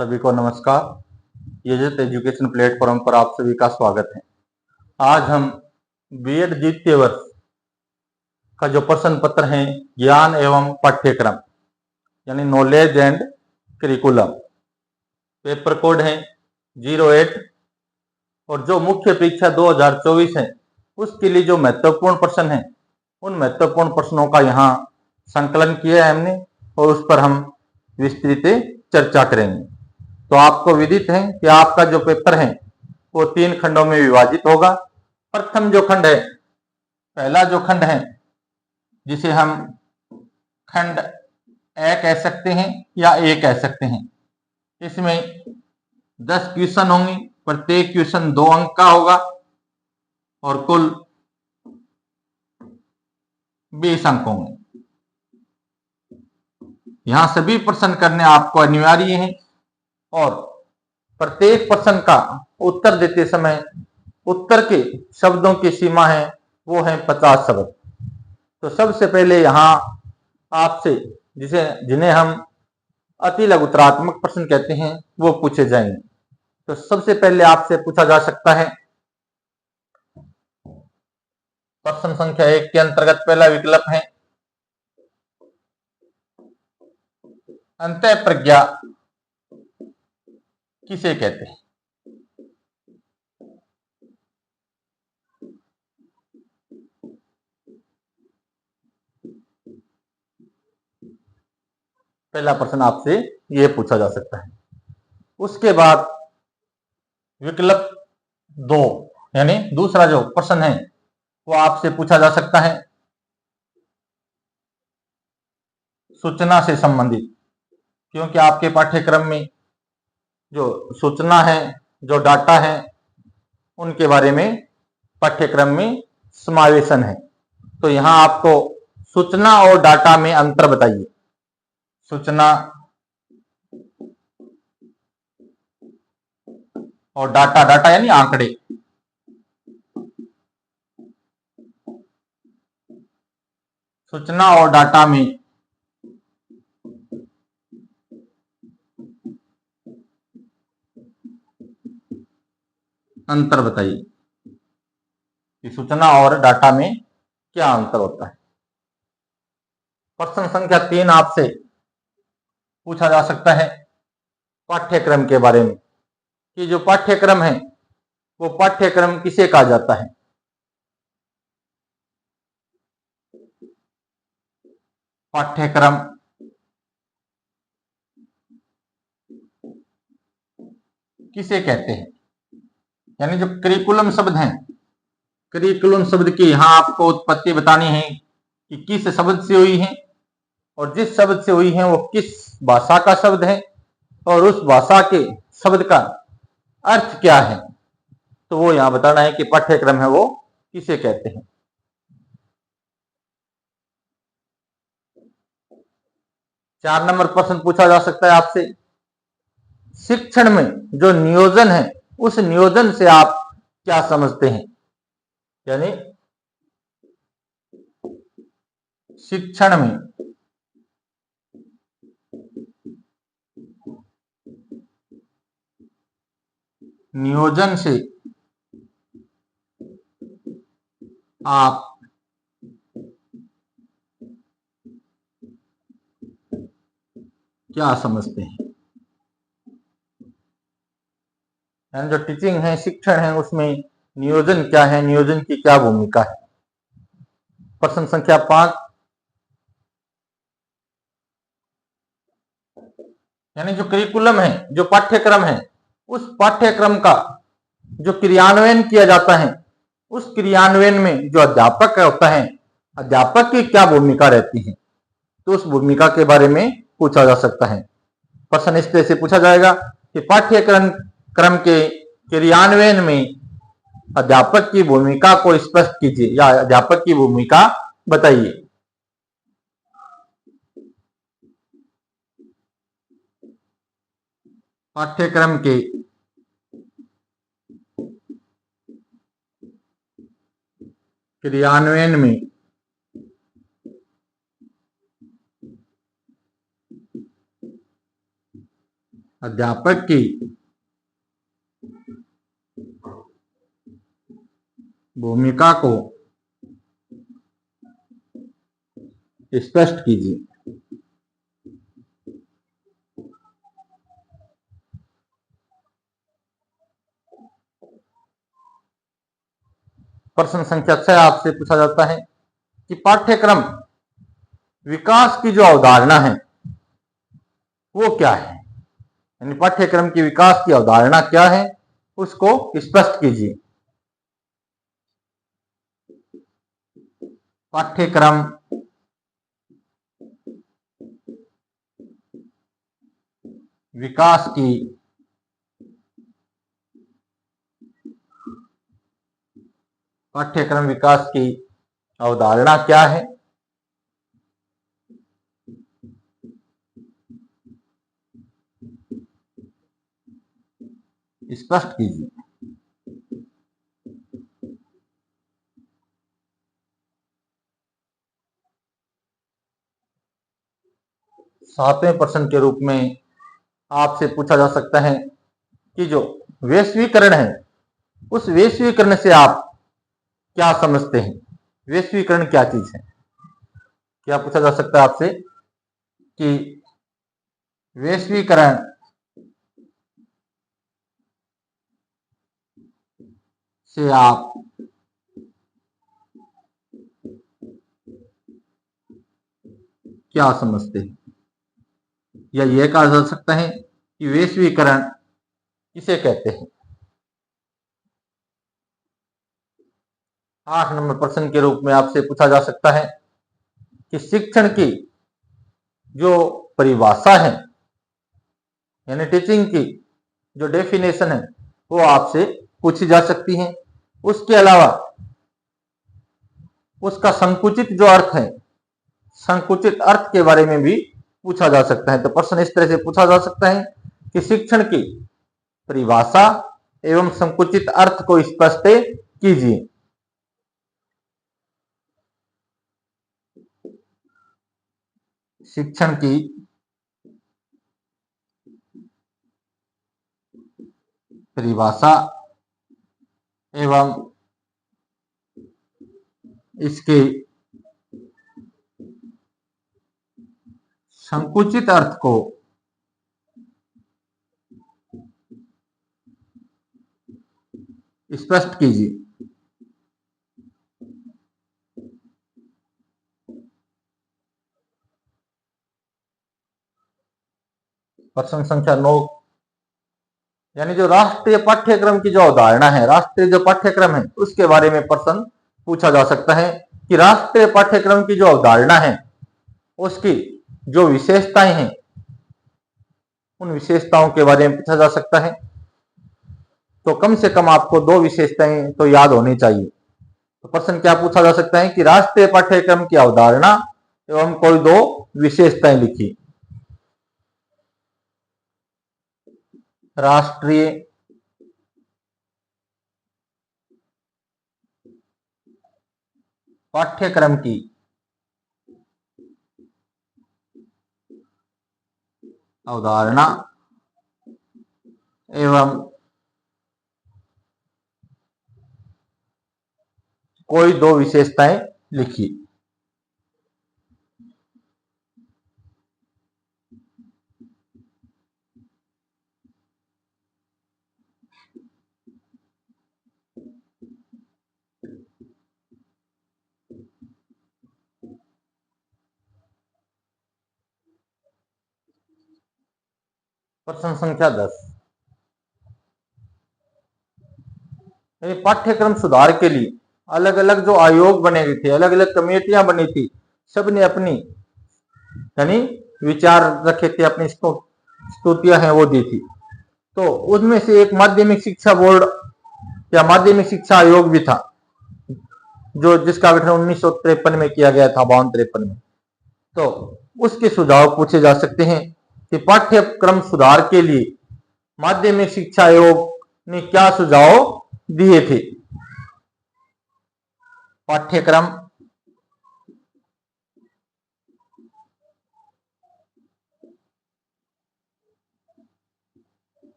सभी को नमस्कार। येजस एजुकेशन प्लेटफॉर्म पर आप सभी का स्वागत है। आज हम बीएड द्वितीय वर्ष का जो प्रश्न पत्र है ज्ञान एवं पाठ्यक्रम यानी knowledge and curriculum, paper code है 08 और जो मुख्य परीक्षा 2024 है उसके लिए जो महत्वपूर्ण प्रश्न है उन महत्वपूर्ण प्रश्नों का यहाँ संकलन किया है हमने और उस पर हम विस्तृत चर्चा करेंगे। तो आपको विदित है कि आपका जो पेपर है वो 3 खंडों में विभाजित होगा। प्रथम जो खंड है, पहला जो खंड है जिसे हम खंड ए कह सकते हैं या ए कह सकते हैं, इसमें 10 क्वेश्चन होंगे, प्रत्येक क्वेश्चन 2 अंक का होगा और कुल 20 अंक होंगे। यहां सभी प्रश्न करने आपको अनिवार्य है और प्रत्येक प्रश्न का उत्तर देते समय उत्तर के शब्दों की सीमा है वो है 50 शब्द। तो सबसे पहले यहां आपसे जिन्हें हम अति लघुतरात्मक प्रश्न कहते हैं वो पूछे जाएंगे। तो सबसे पहले आपसे पूछा जा सकता है प्रश्न संख्या 1 के अंतर्गत पहला विकल्प है अंतः प्रज्ञा किसे कहते हैं। पहला प्रश्न आपसे यह पूछा जा सकता है। उसके बाद विकल्प 2 यानी दूसरा जो प्रश्न है वो आपसे पूछा जा सकता है सूचना से संबंधित, क्योंकि आपके पाठ्यक्रम में जो सूचना है, जो डाटा है, उनके बारे में पाठ्यक्रम में समावेशन है। तो यहां आपको सूचना और डाटा में अंतर बताइए। सूचना और डाटा, डाटा यानी आंकड़े। सूचना और डाटा में अंतर बताइए कि सूचना और डाटा में क्या अंतर होता है। प्रश्न संख्या 3 आपसे पूछा जा सकता है पाठ्यक्रम के बारे में कि जो पाठ्यक्रम है वो पाठ्यक्रम किसे कहा जाता है। पाठ्यक्रम किसे कहते हैं, यानी जो करिकुलम शब्द हैं, करिकुलम शब्द की यहां आपको उत्पत्ति बतानी है कि किस शब्द से हुई है और जिस शब्द से हुई है वो किस भाषा का शब्द है और उस भाषा के शब्द का अर्थ क्या है। तो वो यहां बताना है कि पाठ्यक्रम है वो किसे कहते हैं। 4 नंबर प्रश्न पूछा जा सकता है आपसे शिक्षण में जो नियोजन है उस नियोजन से आप क्या समझते हैं। यानी शिक्षण में नियोजन से आप क्या समझते हैं। यानी जो टीचिंग है, शिक्षण है, उसमें नियोजन क्या है, नियोजन की क्या भूमिका है। प्रश्न संख्या 5 यानी जो करिकुलम है, जो पाठ्यक्रम है, उस पाठ्यक्रम का जो क्रियान्वयन किया जाता है उस क्रियान्वयन में जो अध्यापक होता है, अध्यापक की क्या भूमिका रहती है, तो उस भूमिका के बारे में पूछा जा सकता है। प्रश्न इस तरह से पूछा जाएगा कि पाठ्यक्रम के क्रियान्वयन में अध्यापक की भूमिका को स्पष्ट कीजिए या अध्यापक की भूमिका बताइए। पाठ्यक्रम के क्रियान्वयन में अध्यापक की भूमिका को स्पष्ट कीजिए। प्रश्न संख्या 6 आपसे पूछा जाता है कि पाठ्यक्रम विकास की जो अवधारणा है वो क्या है, यानी पाठ्यक्रम की विकास की अवधारणा क्या है उसको स्पष्ट कीजिए। पाठ्यक्रम विकास की अवधारणा क्या है, स्पष्ट कीजिए। 7वें प्रश्न के रूप में आपसे पूछा जा सकता है कि जो वैश्वीकरण है उस वैश्वीकरण से आप क्या समझते हैं, वैश्वीकरण क्या चीज है। क्या पूछा जा सकता है आपसे कि वैश्वीकरण से आप क्या समझते हैं, या यह कहा जा सकता है कि वैश्वीकरण किसे कहते हैं। 8 नंबर प्रश्न के रूप में आपसे पूछा जा सकता है कि शिक्षण की जो परिभाषा है, यानी टीचिंग की जो डेफिनेशन है वो आपसे पूछी जा सकती है। उसके अलावा उसका संकुचित जो अर्थ है, संकुचित अर्थ के बारे में भी पूछा जा सकता है। तो प्रश्न इस तरह से पूछा जा सकता है कि शिक्षण की परिभाषा एवं संकुचित अर्थ को स्पष्ट कीजिए। शिक्षण की परिभाषा एवं इसके संकुचित अर्थ को स्पष्ट कीजिए। प्रश्न संख्या 9, यानी जो राष्ट्रीय पाठ्यक्रम की जो अवधारणा है, राष्ट्रीय जो पाठ्यक्रम है उसके बारे में प्रश्न पूछा जा सकता है कि राष्ट्रीय पाठ्यक्रम की जो अवधारणा है उसकी जो विशेषताएं हैं उन विशेषताओं के बारे में पूछा जा सकता है। तो कम से कम आपको 2 विशेषताएं तो याद होनी चाहिए। तो प्रश्न क्या पूछा जा सकता है कि राष्ट्रीय पाठ्यक्रम की अवधारणा एवं कोई 2 विशेषताएं लिखी। राष्ट्रीय पाठ्यक्रम की अवधारणा एवं कोई 2 विशेषताएं लिखी। प्रश्न संख्या 10, पाठ्यक्रम सुधार के लिए अलग अलग जो आयोग बने हुए थे, अलग अलग कमेटियां बनी थी, सबने अपनी यानी विचार रखे थे, अपनी स्तुतियां हैं वो दी थी। तो उसमें से एक माध्यमिक शिक्षा बोर्ड या माध्यमिक शिक्षा आयोग भी था, जो जिसका गठन 1953 में किया गया था, 52-53 में। तो उसके सुझाव पूछे जा सकते हैं कि पाठ्यक्रम सुधार के लिए माध्यमिक शिक्षा आयोग ने क्या सुझाव दिए थे। पाठ्यक्रम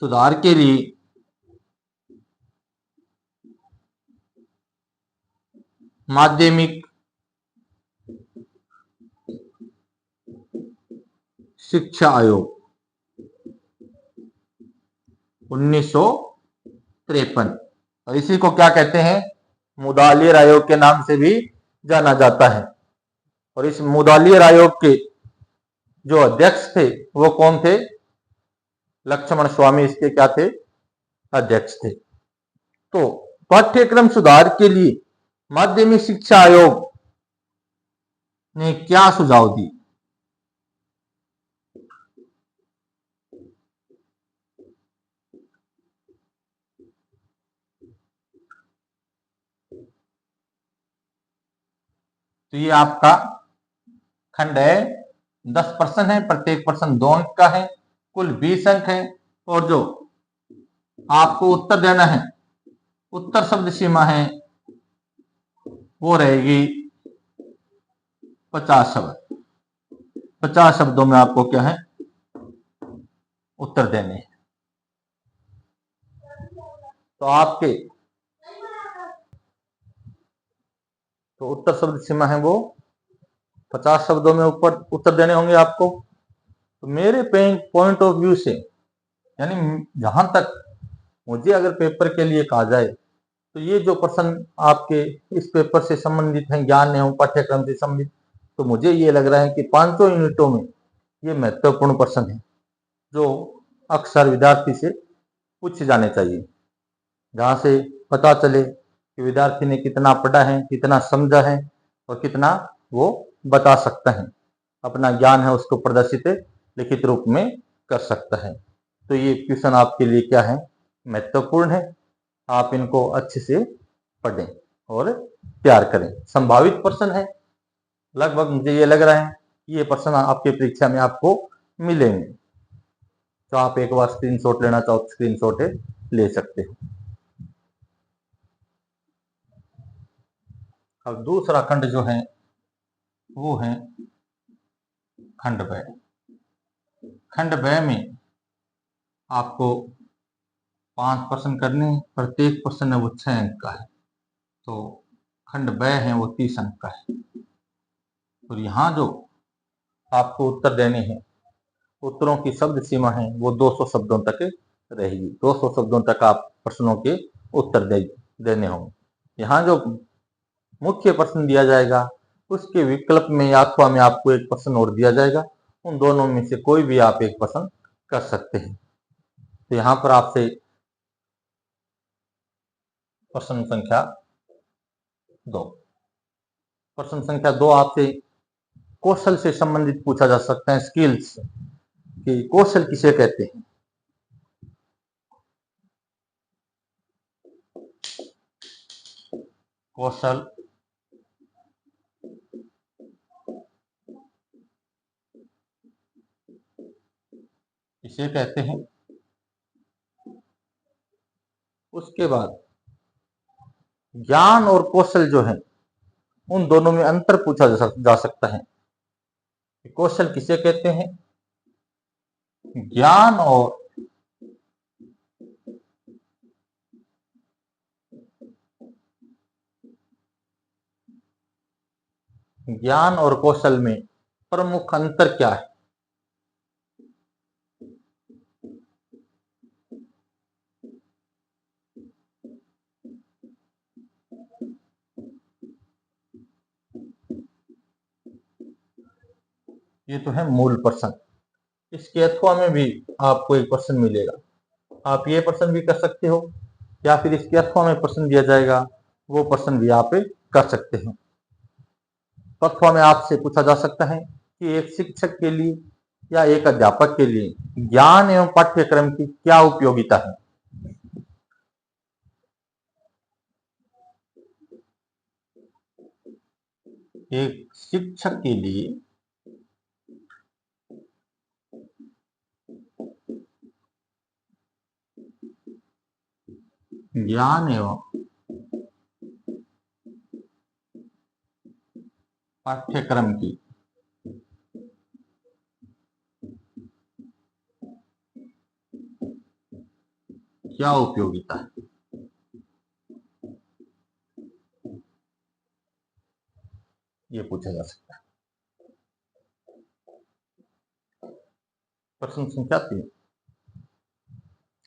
सुधार के लिए माध्यमिक शिक्षा आयोग 1953, और इसी को क्या कहते हैं, मुदालियर आयोग के नाम से भी जाना जाता है। और इस मुदालियर आयोग के जो अध्यक्ष थे वो कौन थे, लक्ष्मण स्वामी इसके क्या थे, अध्यक्ष थे। तो पाठ्यक्रम सुधार के लिए माध्यमिक शिक्षा आयोग ने क्या सुझाव दिए, तो ये आपका खंड है, 10 प्रश्न है, प्रत्येक प्रश्न 2 अंक का है, कुल 20 अंक है। और जो आपको उत्तर देना है, उत्तर शब्द सीमा है वो रहेगी 50 शब्द। 50 शब्दों में आपको क्या है, उत्तर देने हैं। तो आपके तो उत्तर शब्द सीमा है वो 50 शब्दों में ऊपर उत्तर देने होंगे आपको। तो मेरे पॉइंट ऑफ व्यू से, यानी जहां तक मुझे अगर पेपर के लिए कहा जाए, तो ये जो प्रश्न आपके इस पेपर से संबंधित हैं, ज्ञान एवं पाठ्यक्रम से संबंधित, तो मुझे ये लग रहा है कि 500 यूनिटों में ये महत्वपूर्ण प्रश्न है जो अक्सर विद्यार्थी से पूछे जाने चाहिए, जहां से पता चले कि विद्यार्थी ने कितना पढ़ा है, कितना समझा है और कितना वो बता सकता है, अपना ज्ञान है उसको प्रदर्शित लिखित रूप में कर सकता है। तो ये क्वेश्चन आपके लिए क्या है, महत्वपूर्ण है। आप इनको अच्छे से पढ़ें और तैयार करें। संभावित प्रश्न है, लगभग मुझे ये लग रहा है कि ये प्रश्न आपके परीक्षा में आपको मिलेंगे। तो आप एक बार स्क्रीनशॉट लेना चाहो तो स्क्रीनशॉट ले सकते हो। अब दूसरा खंड जो है वो है खंड ब। खंड ब में आपको 5 प्रश्न करने, प्रत्येक प्रश्न है वो 6 अंक का है। तो खंड ब है वो 30 अंक का है। और यहाँ जो आपको उत्तर देने हैं, उत्तरों की शब्द सीमा है वो 200 शब्दों तक रहेगी। 200 शब्दों तक आप प्रश्नों के उत्तर देने होंगे। यहाँ जो मुख्य प्रश्न दिया जाएगा उसके विकल्प में या अथवा में आपको एक प्रश्न और दिया जाएगा, उन दोनों में से कोई भी आप एक प्रश्न कर सकते हैं। तो यहाँ पर आपसे प्रश्न संख्या 2, प्रश्न संख्या 2 आपसे कौशल से संबंधित पूछा जा सकता है, स्किल्स कि कौशल किसे कहते हैं। कौशल किसे कहते हैं। उसके बाद ज्ञान और कौशल जो है उन दोनों में अंतर पूछा जा सकता है। कौशल किसे कहते हैं, ज्ञान और कौशल में प्रमुख अंतर क्या है। ये तो है मूल प्रश्न। इसके अथवा में भी आपको एक प्रश्न मिलेगा, आप ये प्रश्न भी कर सकते हो, या फिर इसके अथवा में प्रश्न दिया जाएगा वो प्रश्न भी आप कर सकते हो। अथवा में आपसे पूछा जा सकता है कि एक शिक्षक के लिए या एक अध्यापक के लिए ज्ञान एवं पाठ्यक्रम की क्या उपयोगिता है। एक शिक्षक के लिए ज्ञान एवं पाठ्यक्रम की क्या उपयोगिता है? ये पूछा जा सकता है। प्रश्न संख्या 3।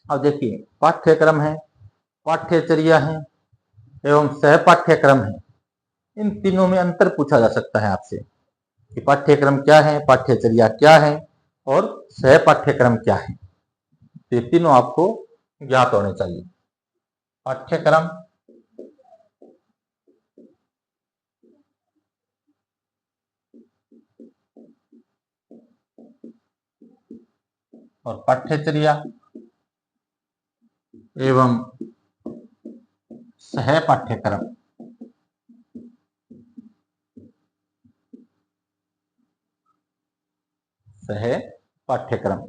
अब देखिए, पाठ्यक्रम है, पाठ्यचर्या है एवं सह पाठ्यक्रम है। इन तीनों में अंतर पूछा जा सकता है आपसे कि पाठ्यक्रम क्या है, पाठ्यचर्या क्या है और सह पाठ्यक्रम क्या है। तो ये तीनों आपको ज्ञात होने चाहिए। पाठ्यक्रम, और पाठ्यचर्या एवं सह पाठ्यक्रम। सह पाठ्यक्रम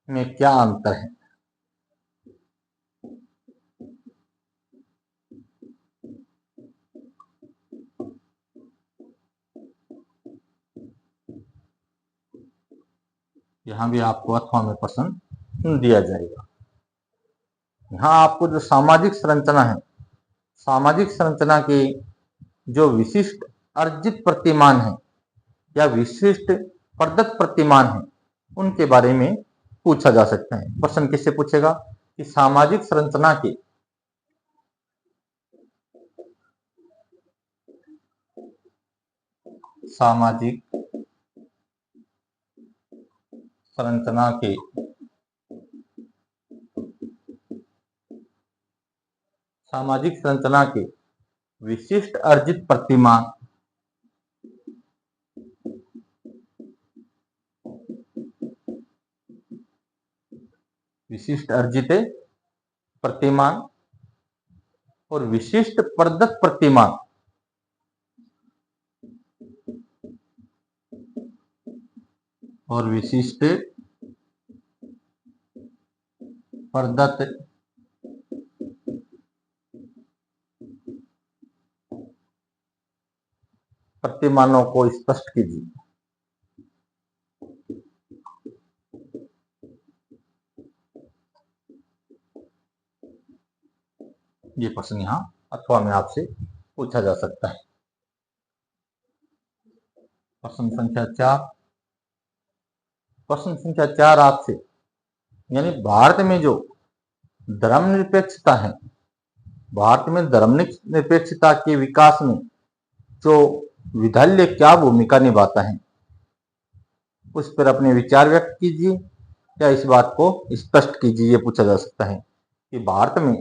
में क्या अंतर है? यहां भी आपको अथवा में प्रश्न दिया जाएगा। यहाँ आपको जो सामाजिक संरचना है, सामाजिक संरचना के जो विशिष्ट अर्जित प्रतिमान है या विशिष्ट प्रदत्त प्रतिमान है, उनके बारे में पूछा जा सकता है। प्रश्न किससे पूछेगा कि सामाजिक संरचना के सामाजिक संरचना के सामाजिक संरचना के विशिष्ट अर्जित प्रतिमान, विशिष्ट अर्जित प्रतिमान और विशिष्ट प्रदत्त प्रतिमान, और विशिष्ट प्रदत्त प्रतिमानों को स्पष्ट कीजिए। ये प्रश्न यहाँ अथवा में आपसे पूछा जा सकता है। प्रश्न संख्या 4। प्रश्न संख्या 4 आपसे, यानी भारत में जो धर्मनिरपेक्षता है, भारत में धर्मनिरपेक्षता के विकास में जो विद्यालय क्या भूमिका निभाता है, उस पर अपने विचार व्यक्त कीजिए या इस बात को स्पष्ट कीजिए। ये पूछा जा सकता है कि भारत में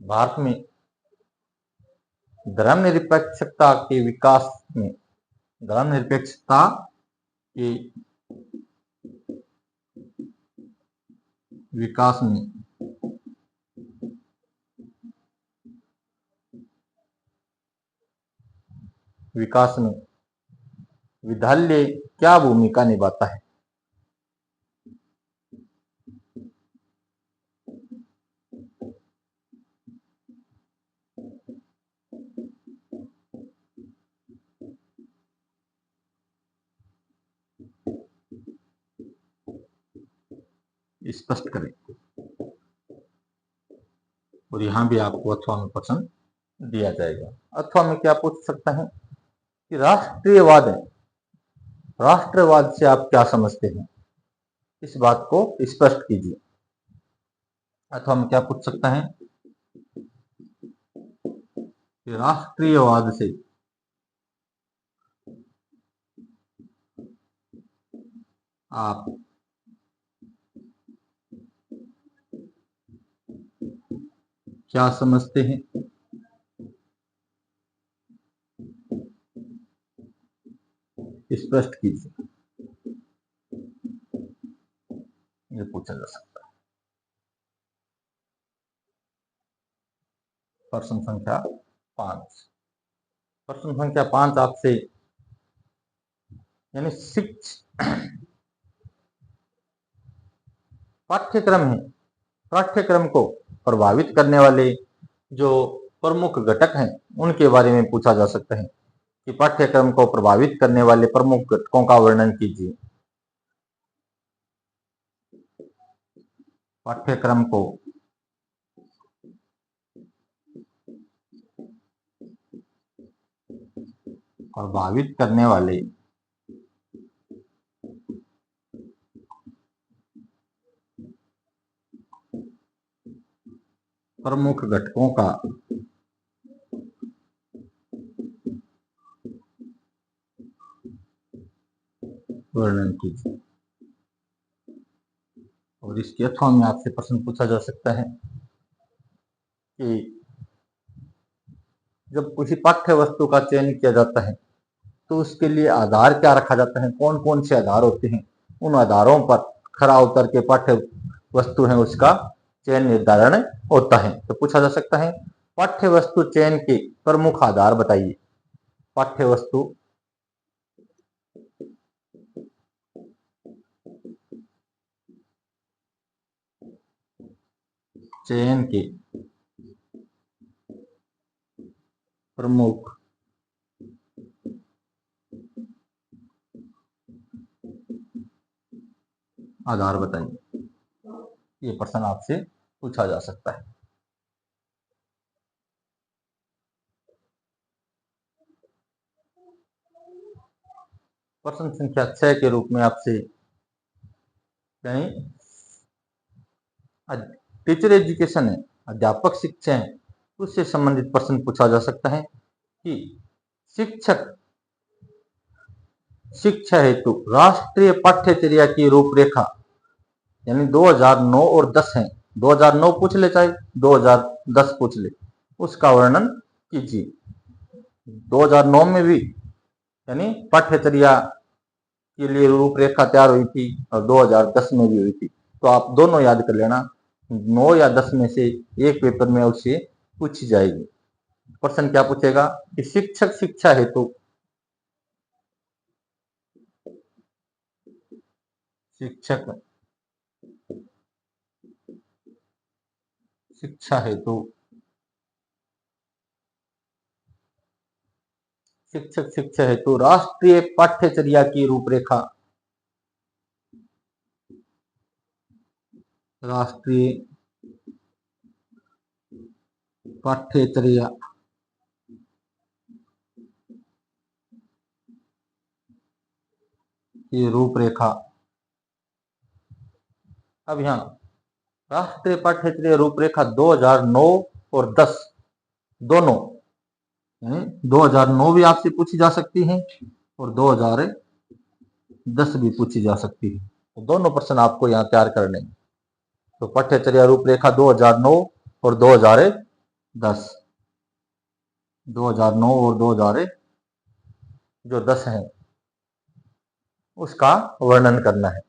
भारत में धर्मनिरपेक्षता के विकास में, धर्मनिरपेक्षता के विकास में विद्यालय क्या भूमिका निभाता है? स्पष्ट करें। और यहां भी आपको अथवा में प्रश्न दिया जाएगा। अथवा में क्या पूछ सकता है कि राष्ट्रीयवाद है, राष्ट्रवाद से आप क्या समझते हैं, इस बात को स्पष्ट कीजिए। अथवा में क्या पूछ सकता है कि राष्ट्रीयवाद से आप क्या समझते हैं, स्पष्ट कीजिए। ये पूछा जा सकता है। प्रश्न संख्या 5। प्रश्न संख्या 5 आपसे, यानी पाठ्यक्रम है, पाठ्यक्रम को प्रभावित करने वाले जो प्रमुख घटक हैं उनके बारे में पूछा जा सकता है कि पाठ्यक्रम को प्रभावित करने वाले प्रमुख घटकों का वर्णन कीजिए। पाठ्यक्रम को प्रभावित करने वाले प्रमुख घटकों का वर्णन कीजिए। और इसके अथवा में आपसे प्रश्न पूछा जा सकता है कि जब किसी पाठ्य वस्तु का चयन किया जाता है तो उसके लिए आधार क्या रखा जाता है, कौन कौन से आधार होते हैं, उन आधारों पर खरा उतर के पाठ्य वस्तु है उसका चयन निर्धारण होता है। तो पूछा जा सकता है पाठ्य वस्तु चयन के प्रमुख आधार बताइए। पाठ्य वस्तु चयन के प्रमुख आधार बताइए। ये प्रश्न आपसे पूछा जा सकता है। प्रश्न संख्या 6 के रूप में आपसे यानी टीचर एजुकेशन है, अध्यापक शिक्षा है, उससे संबंधित प्रश्न पूछा जा सकता है कि शिक्षक शिक्षा हेतु राष्ट्रीय पाठ्यचर्या की रूपरेखा यानी 2009 और 10 है, 2009 पूछ ले चाहे 2010 पूछ ले, उसका वर्णन कीजिए। 2009 में भी यानी पाठ्यचर्या के लिए रूपरेखा तैयार हुई थी और 2010 में भी हुई थी। तो आप दोनों याद कर लेना, 9 या 10 में से एक पेपर में उससे पूछी जाएगी। प्रश्न क्या पूछेगा कि शिक्षक शिक्षा हेतु शिक्षक शिक्षा हेतु शिक्षक शिक्षा हेतु राष्ट्रीय पाठ्यचर्या की रूपरेखा राष्ट्रीय पाठ्यचर्या की रूपरेखा। अब यहाँ राष्ट्रीय पाठ्यचर्या रूपरेखा 2009 और 10 दोनों यानी 2009 भी आपसे पूछी जा सकती है और 2010 भी पूछी जा सकती है। तो दोनों प्रश्न आपको यहाँ तैयार करने हैं। तो पाठ्यचर्या रूपरेखा 2009 और 2010, 2009 और 2010 है उसका वर्णन करना है।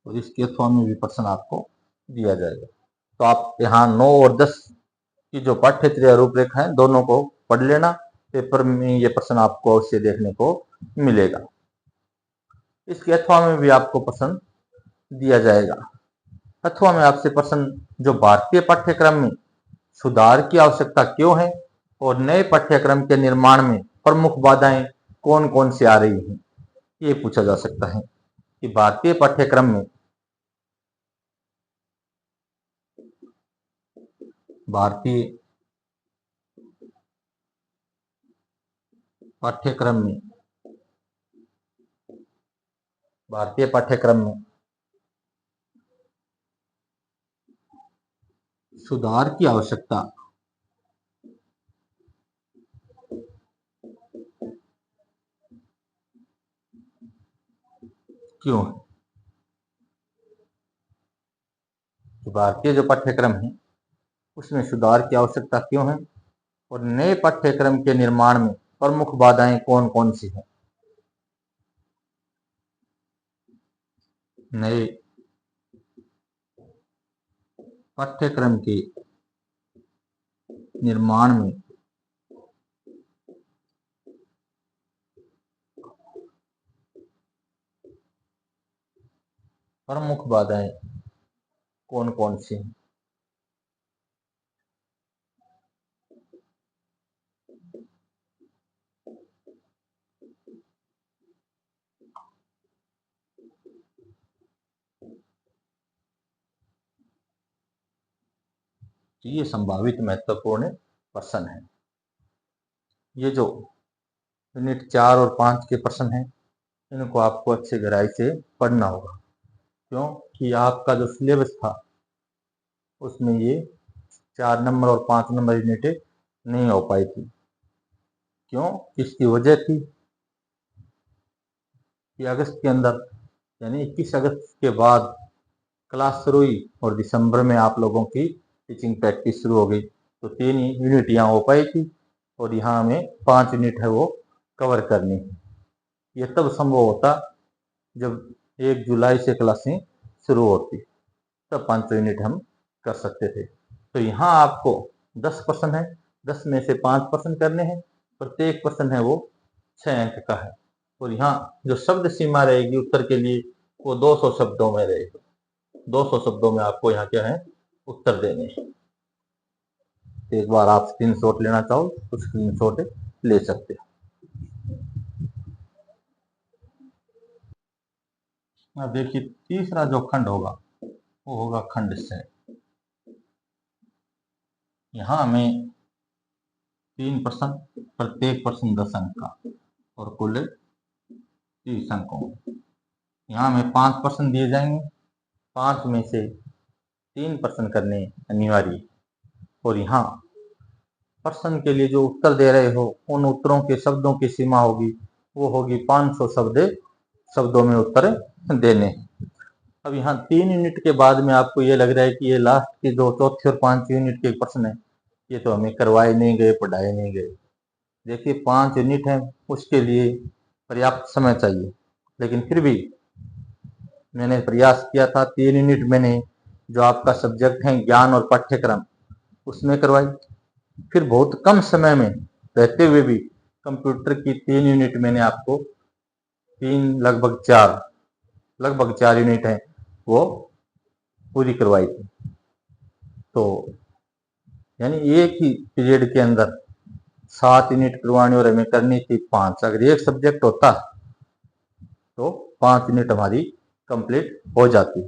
और इसके फॉर्म में भी प्रश्न आपको दिया जाएगा। तो आप यहाँ 9 और 10 की जो पाठ्यचर्या रूपरेखा है दोनों को पढ़ लेना, पेपर में ये प्रश्न आपको अवश्य देखने को मिलेगा। इसके अथवा में भी आपको प्रश्न दिया जाएगा। अथवा में आपसे प्रश्न जो भारतीय पाठ्यक्रम में सुधार की आवश्यकता क्यों है और नए पाठ्यक्रम के निर्माण में प्रमुख बाधाएं कौन कौन सी आ रही हैं, ये पूछा जा सकता है कि भारतीय भारतीय पाठ्यक्रम में भारतीय पाठ्यक्रम में सुधार की आवश्यकता क्यों है। कि भारतीय जो पाठ्यक्रम है उसमें सुधार की आवश्यकता क्यों है और नए पाठ्यक्रम के निर्माण में प्रमुख बाधाएं कौन कौन सी हैं। नए पाठ्यक्रम के निर्माण में प्रमुख बाधाएं कौन कौन सी हैं? तो ये संभावित महत्वपूर्ण प्रश्न है। ये जो यूनिट 4 और 5 के प्रश्न हैं, इनको आपको अच्छे गहराई से पढ़ना होगा, क्योंकि आपका जो सिलेबस था उसमें ये 4 नंबर और 5 नंबर यूनिटें नहीं हो पाई थी। क्यों? इसकी वजह थी कि अगस्त के अंदर, यानी 21 अगस्त के बाद क्लास शुरू हुई और दिसंबर में आप लोगों की टीचिंग प्रैक्टिस शुरू हो गई। तो 3 यूनिट यहाँ हो पाई थी और यहाँ हमें 5 यूनिट है वो कवर करनी है। ये तब संभव होता जब 1 जुलाई से क्लासें शुरू होती, तब 5 यूनिट हम कर सकते थे। तो यहाँ आपको 10 प्रश्न है, 10 में से 5 प्रश्न करने हैं। प्रत्येक प्रश्न है वो 6 अंक का है और यहाँ जो शब्द सीमा रहेगी उत्तर के लिए वो 200 शब्दों में रहेगी। 200 शब्दों में आपको यहाँ क्या है, उत्तर देने हैं। एक बार आप स्क्रीनशॉट लेना चाहो तो स्क्रीनशॉट ले सकते हो। अब देखिए तीसरा जो खंड होगा वो होगा खंड से। यहाँ हमें 3 प्रश्न, प्रत्येक प्रश्न 10 अंक का और कुल 30 अंकों। यहाँ हमें 5 प्रश्न दिए जाएंगे, 5 में से 3 प्रश्न करने अनिवार्य और यहाँ प्रश्न के लिए जो उत्तर दे रहे हो उन उत्तरों के शब्दों की सीमा होगी वो होगी 500 शब्दों में उत्तर देने। अब यहाँ 3 यूनिट के बाद में आपको ये लग रहा है कि ये लास्ट की जो चौथे और 5 यूनिट के प्रश्न है ये तो हमें करवाए नहीं गए, पढ़ाए नहीं गए। देखिए 5 यूनिट है, उसके लिए पर्याप्त समय चाहिए, लेकिन फिर भी मैंने प्रयास किया था। 3 यूनिट मैंने जो आपका सब्जेक्ट है ज्ञान और पाठ्यक्रम उसमें करवाई। फिर बहुत कम समय में रहते हुए भी कंप्यूटर की 3 यूनिट मैंने आपको लगभग 4 यूनिट है वो पूरी करवाई थी। तो यानी एक ही पीरियड के अंदर 7 यूनिट करवानी और हमें करनी थी 5। अगर एक सब्जेक्ट होता तो 5 यूनिट हमारी कंप्लीट हो जाती,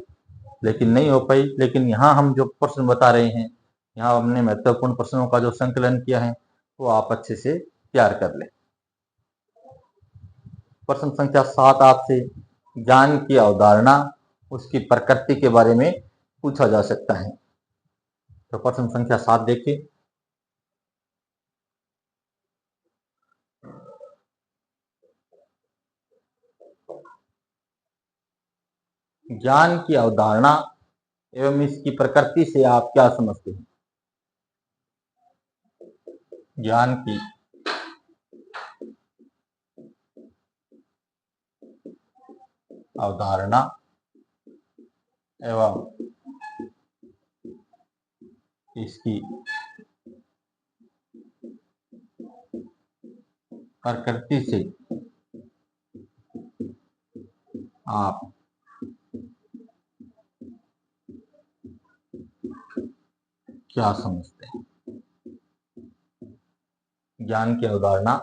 लेकिन नहीं हो पाई। लेकिन यहाँ हम जो प्रश्न बता रहे हैं, यहाँ हमने महत्वपूर्ण प्रश्नों का जो संकलन किया है वो आप अच्छे से तैयार कर लें। प्रश्न संख्या 7 आपसे ज्ञान की अवधारणा, उसकी प्रकृति के बारे में पूछा जा सकता है। तो प्रश्न संख्या 7 देखिए। ज्ञान की अवधारणा एवं इसकी प्रकृति से आप क्या समझते हैं? ज्ञान की अवधारणा एवं इसकी प्रकृति से आप क्या समझते हैं? ज्ञान की अवधारणा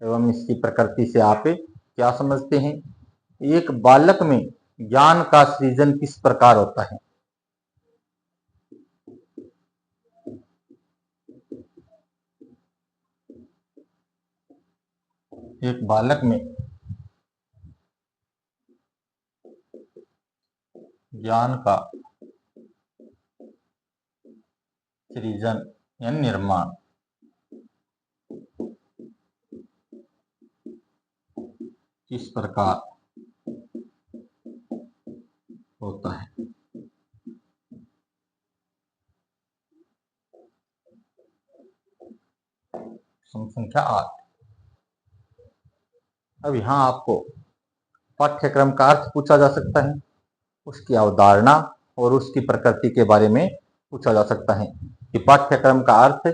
एवं इसकी प्रकृति से आप क्या समझते हैं? एक बालक में ज्ञान का सृजन किस प्रकार होता है? एक बालक में ज्ञान का सृजन या निर्माण किस प्रकार होता है? संख्या 8। अब यहाँ आपको पाठ्यक्रम का अर्थ पूछा जा सकता है, उसकी अवधारणा और उसकी प्रकृति के बारे में पूछा जा सकता है कि पाठ्यक्रम का अर्थ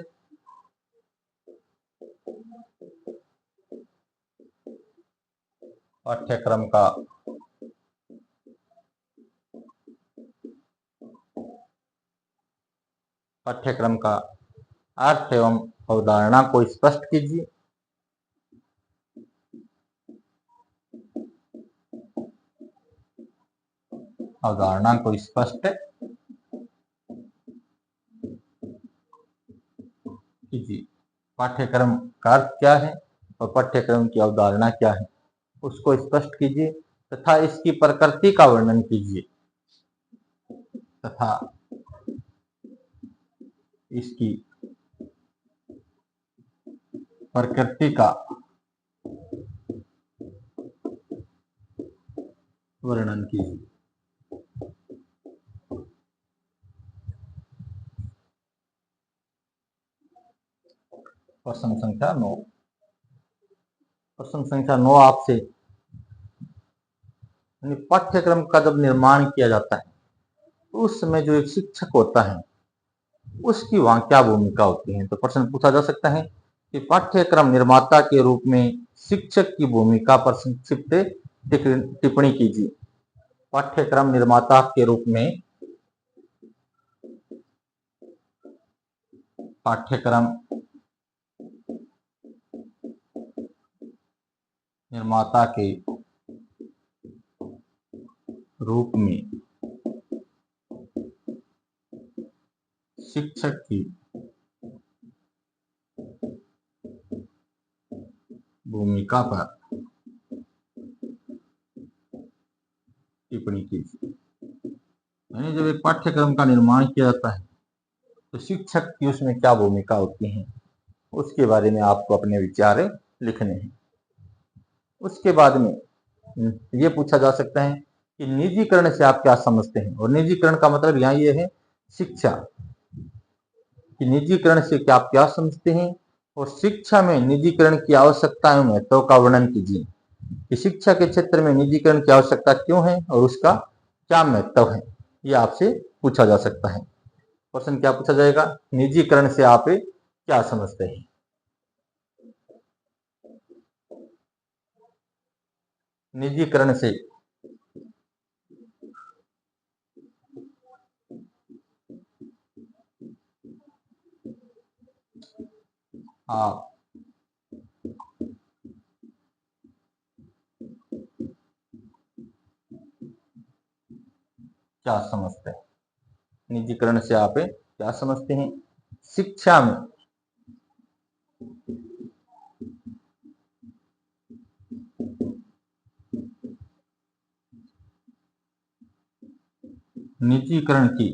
पाठ्यक्रम का पाठ्यक्रम का अर्थ एवं अवधारणा को स्पष्ट कीजिए। अवधारणा को स्पष्ट कीजिए। पाठ्यक्रम का अर्थ क्या है और पाठ्यक्रम की अवधारणा क्या है, उसको स्पष्ट कीजिए तथा इसकी प्रकृति का वर्णन कीजिए तथा इसकी प्रकृति का वर्णन कीजिए। प्रश्न संख्या 9। प्रश्न संख्या 9 आपसे, पाठ्यक्रम का जब निर्माण किया जाता है तो उस समय जो एक शिक्षक होता है उसकी वहां क्या भूमिका होती है। तो प्रश्न पूछा जा सकता है कि पाठ्यक्रम निर्माता के रूप में शिक्षक की भूमिका पर संक्षिप्त टिप्पणी कीजिए। पाठ्यक्रम निर्माता के रूप में पाठ्यक्रम निर्माता के रूप में शिक्षक की भूमिका पर टिप्पणी कीजिए। यानी जब एक पाठ्यक्रम का निर्माण किया जाता है तो शिक्षक की उसमें क्या भूमिका होती है उसके बारे में आपको अपने विचार लिखने हैं। उसके बाद में ये पूछा जा सकता है कि निजीकरण से आप क्या समझते हैं। और निजीकरण का मतलब यहाँ ये है शिक्षा कि निजीकरण से क्या आप क्या समझते हैं और शिक्षा में निजीकरण की आवश्यकता एवं महत्व का वर्णन कीजिए कि शिक्षा के क्षेत्र में निजीकरण की आवश्यकता क्यों है और उसका क्या महत्व है, ये आपसे पूछा जा सकता है। क्वेश्चन क्या पूछा जाएगा, निजीकरण से आप क्या समझते हैं। निजीकरण से आप क्या समझते हैं। निजीकरण से आप क्या समझते हैं। शिक्षा में निजीकरण की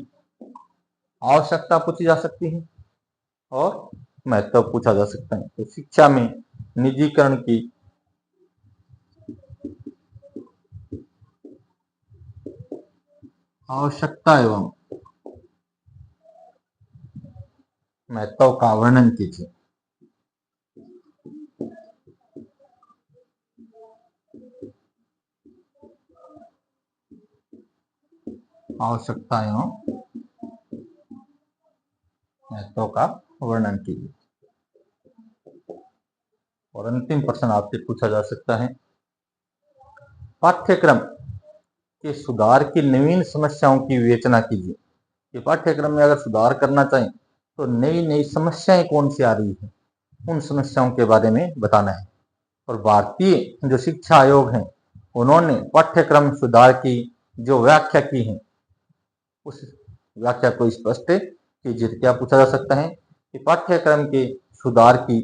आवश्यकता पूछी जा सकती है और महत्व पूछा जा सकता है। तो शिक्षा में निजीकरण की आवश्यकता एवं महत्व का वर्णन कीजिए। आवश्यकता एवं महत्व का वर्णन कीजिए। और अंतिम प्रश्न आपसे पूछा जा सकता है, पाठ्यक्रम के सुधार की नवीन समस्याओं की विवेचना कीजिए। कि पाठ्यक्रम में अगर सुधार करना चाहें तो नई नई समस्याएं कौन सी आ रही है, उन समस्याओं के बारे में बताना है। और भारतीय जो शिक्षा आयोग है उन्होंने पाठ्यक्रम सुधार की जो व्याख्या की है उस व्याख्या को स्पष्ट कीजिए। क्या पूछा जा सकता है कि पाठ्यक्रम के सुधार की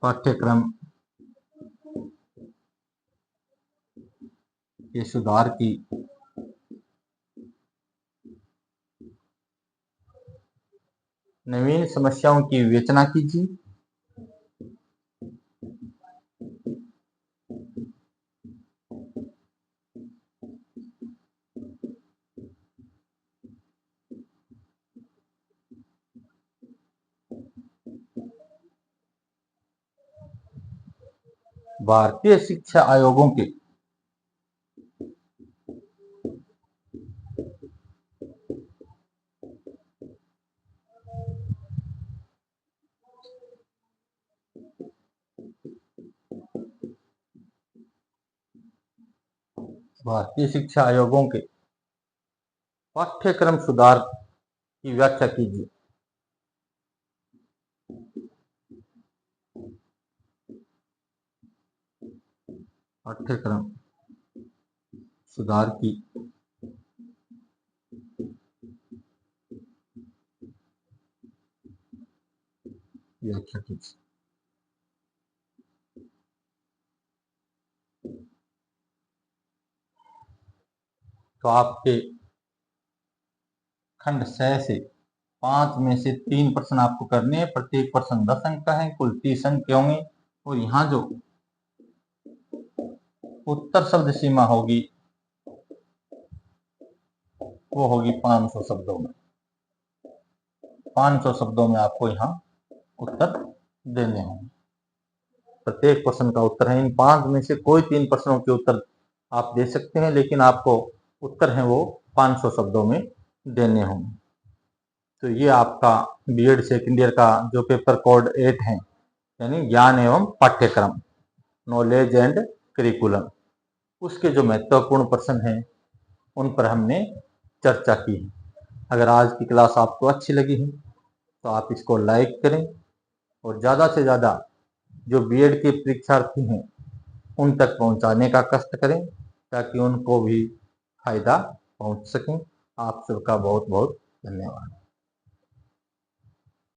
पाठ्यक्रम के सुधार की नवीन समस्याओं की विवेचना कीजिए। भारतीय शिक्षा आयोगों के भारतीय शिक्षा आयोगों के पाठ्यक्रम सुधार की व्याख्या कीजिए। पाठ्यक्रम सुधार की व्याख्या कीजिए। तो आपके खंड 6 से 5 में से 3 प्रश्न आपको करने हैं। प्रत्येक प्रश्न 10 अंक का है, कुल 30 अंक के होंगे। और यहाँ जो उत्तर शब्द सीमा होगी वो होगी 500 शब्दों में। 500 शब्दों में आपको यहाँ उत्तर देने होंगे। प्रत्येक प्रश्न का उत्तर है, इन 5 में से कोई 3 प्रश्नों के उत्तर आप दे सकते हैं, लेकिन आपको उत्तर है वो 500 शब्दों में देने होंगे। तो ये आपका बीएड सेकेंड ईयर का जो पेपर कोड 8 है, यानी ज्ञान एवं पाठ्यक्रम, नॉलेज एंड करिकुलम, उसके जो महत्वपूर्ण प्रश्न हैं उन पर हमने चर्चा की है। अगर आज की क्लास आपको अच्छी लगी है तो आप इसको लाइक करें और ज़्यादा से ज़्यादा जो बीएड के परीक्षार्थी हैं उन तक पहुंचाने का कष्ट करें, ताकि उनको भी फायदा पहुंच सके। आप सबका बहुत बहुत धन्यवाद।